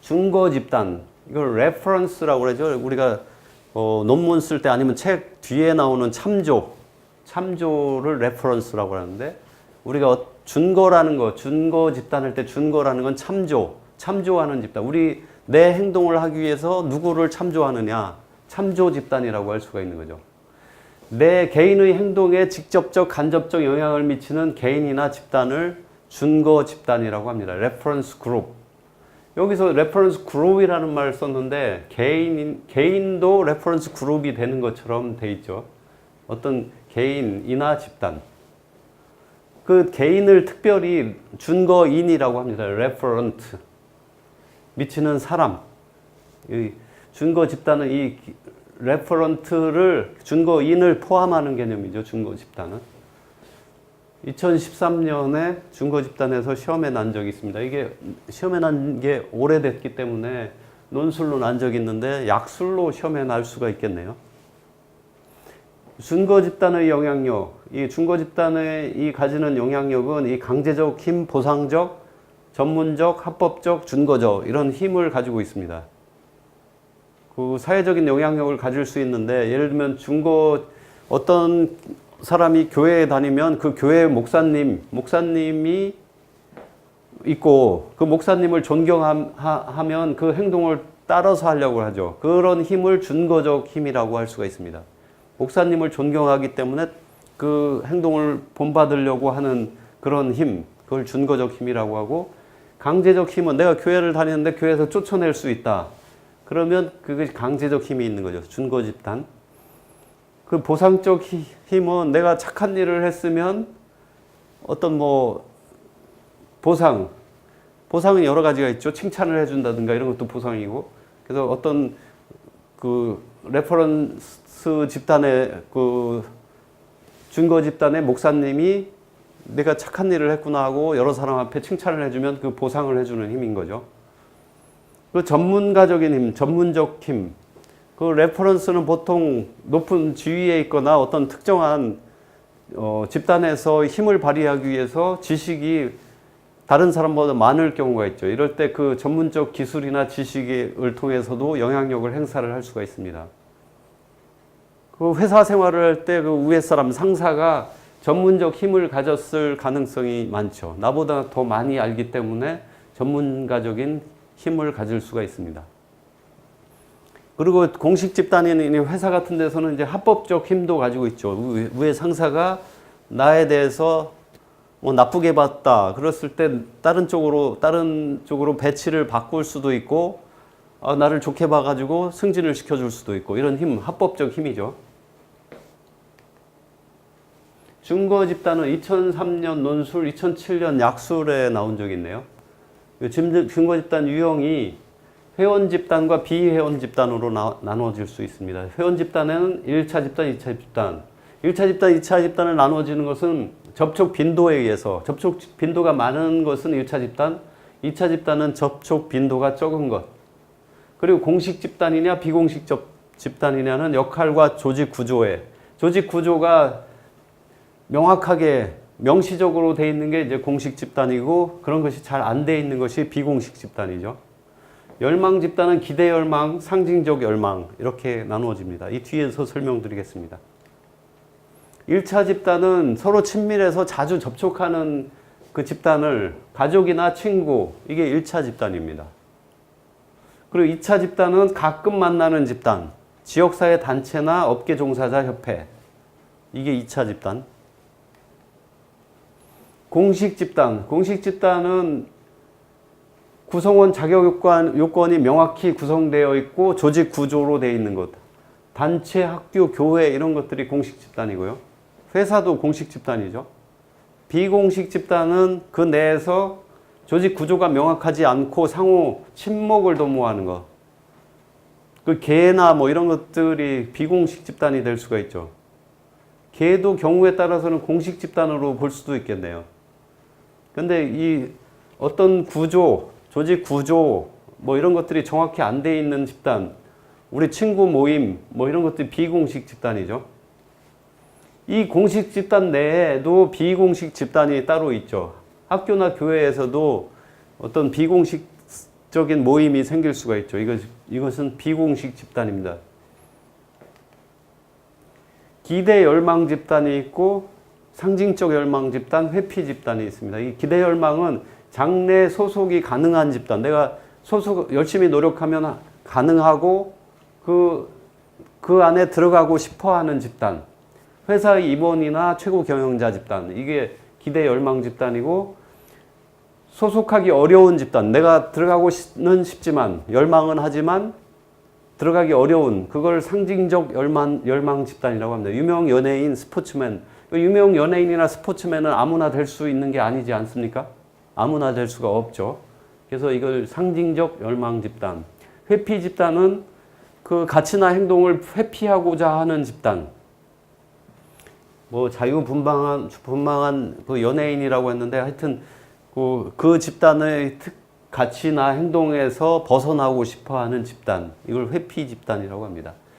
준거 집단, 이걸 레퍼런스라고 그러죠. 우리가 논문 쓸 때 아니면 책 뒤에 나오는 참조를 레퍼런스라고 하는데, 우리가 준거라는 거, 준거 집단 할 때 준거라는 건 참조하는 집단. 내 행동을 하기 위해서 누구를 참조하느냐, 참조 집단이라고 할 수가 있는 거죠. 내 개인의 행동에 직접적, 간접적 영향을 미치는 개인이나 집단을 준거 집단이라고 합니다. 레퍼런스 그룹. 여기서 레퍼런스 그룹이라는 말을 썼는데 개인도 레퍼런스 그룹이 되는 것처럼 돼 있죠. 어떤 개인이나 집단. 그 개인을 특별히 준거인이라고 합니다. 레퍼런트. 미치는 사람. 이 준거 집단은 이 레퍼런트를, 준거인을 포함하는 개념이죠. 준거 집단은. 2013년에 준거 집단에서 시험에 난 적이 있습니다. 이게 시험에 난 게 오래됐기 때문에 논술로 난 적이 있는데 약술로 시험에 날 수가 있겠네요. 준거 집단의 영향력, 이 준거 집단의 이 가지는 영향력은 이 강제적 힘, 보상적, 전문적, 합법적, 준거적 이런 힘을 가지고 있습니다. 그 사회적인 영향력을 가질 수 있는데, 예를 들면 어떤 사람이 교회에 다니면 그 교회 목사님이 있고 그 목사님을 존경하면 그 행동을 따라서 하려고 하죠. 그런 힘을 준거적 힘이라고 할 수가 있습니다. 목사님을 존경하기 때문에 그 행동을 본받으려고 하는 그런 힘, 그걸 준거적 힘이라고 하고, 강제적 힘은 내가 교회를 다니는데 교회에서 쫓아낼 수 있다. 그러면 그게 강제적 힘이 있는 거죠. 준거 집단. 그 보상적 힘은 내가 착한 일을 했으면 어떤 보상은 여러 가지가 있죠. 칭찬을 해준다든가 이런 것도 보상이고. 그래서 어떤 그 레퍼런스 집단의 그 준거 집단의 목사님이 내가 착한 일을 했구나 하고 여러 사람 앞에 칭찬을 해주면 그 보상을 해주는 힘인 거죠. 그 전문가적인 힘, 전문적 힘. 그 레퍼런스는 보통 높은 지위에 있거나 어떤 특정한 집단에서 힘을 발휘하기 위해서 지식이 다른 사람보다 많을 경우가 있죠. 이럴 때 그 전문적 기술이나 지식을 통해서도 영향력을 행사를 할 수가 있습니다. 그 회사 생활을 할 때 그 위에 사람, 상사가 전문적 힘을 가졌을 가능성이 많죠. 나보다 더 많이 알기 때문에 전문가적인 힘을 가질 수가 있습니다. 그리고 공식 집단인 회사 같은 데서는 이제 합법적 힘도 가지고 있죠. 위에 상사가 나에 대해서 나쁘게 봤다. 그랬을 때 다른 쪽으로 배치를 바꿀 수도 있고, 나를 좋게 봐가지고 승진을 시켜줄 수도 있고, 이런 힘, 합법적 힘이죠. 준거 집단은 2003년 논술, 2007년 약술에 나온 적이 있네요. 준거 집단 유형이 회원 집단과 비회원 집단으로 나눠질 수 있습니다. 회원 집단에는 1차 집단, 2차 집단. 1차 집단, 2차 집단을 나눠지는 것은 접촉 빈도에 의해서, 접촉 빈도가 많은 것은 1차 집단, 2차 집단은 접촉 빈도가 적은 것. 그리고 공식 집단이냐 비공식 집단이냐는 역할과 조직 구조가 명확하게 명시적으로 돼 있는 게 이제 공식 집단이고, 그런 것이 잘 안 돼 있는 것이 비공식 집단이죠. 열망 집단은 기대 열망, 상징적 열망 이렇게 나누어집니다. 이 뒤에서 설명드리겠습니다. 1차 집단은 서로 친밀해서 자주 접촉하는 그 집단을 가족이나 친구, 이게 1차 집단입니다. 그리고 2차 집단은 가끔 만나는 집단, 지역사회 단체나 업계 종사자 협회, 이게 2차 집단. 공식 집단은 구성원 자격 요건이 명확히 구성되어 있고 조직 구조로 되어 있는 것. 단체, 학교, 교회 이런 것들이 공식 집단이고요. 회사도 공식 집단이죠. 비공식 집단은 그 내에서 조직 구조가 명확하지 않고 상호 친목을 도모하는 것. 그 계나 이런 것들이 비공식 집단이 될 수가 있죠. 계도 경우에 따라서는 공식 집단으로 볼 수도 있겠네요. 근데 이 어떤 구조, 조직 구조 이런 것들이 정확히 안 돼 있는 집단, 우리 친구 모임 이런 것들이 비공식 집단이죠. 이 공식 집단 내에도 비공식 집단이 따로 있죠. 학교나 교회에서도 어떤 비공식 적인 모임이 생길 수가 있죠. 이것은 비공식 집단입니다. 기대 열망 집단이 있고 상징적 열망 집단, 회피 집단이 있습니다. 이 기대 열망은 장래 소속이 가능한 집단. 내가 열심히 노력하면 가능하고 그 안에 들어가고 싶어 하는 집단. 회사의 임원이나 최고 경영자 집단. 이게 기대 열망 집단이고, 소속하기 어려운 집단. 내가 들어가고는 싶지만, 열망은 하지만 들어가기 어려운, 그걸 상징적 열망 집단이라고 합니다. 유명 연예인, 스포츠맨. 유명 연예인이나 스포츠맨은 아무나 될 수 있는 게 아니지 않습니까? 아무나 될 수가 없죠. 그래서 이걸 상징적 열망 집단. 회피 집단은 그 가치나 행동을 회피하고자 하는 집단. 뭐 자유분방한 그 연예인이라고 했는데, 하여튼 그 집단의 가치나 행동에서 벗어나고 싶어 하는 집단. 이걸 회피 집단이라고 합니다.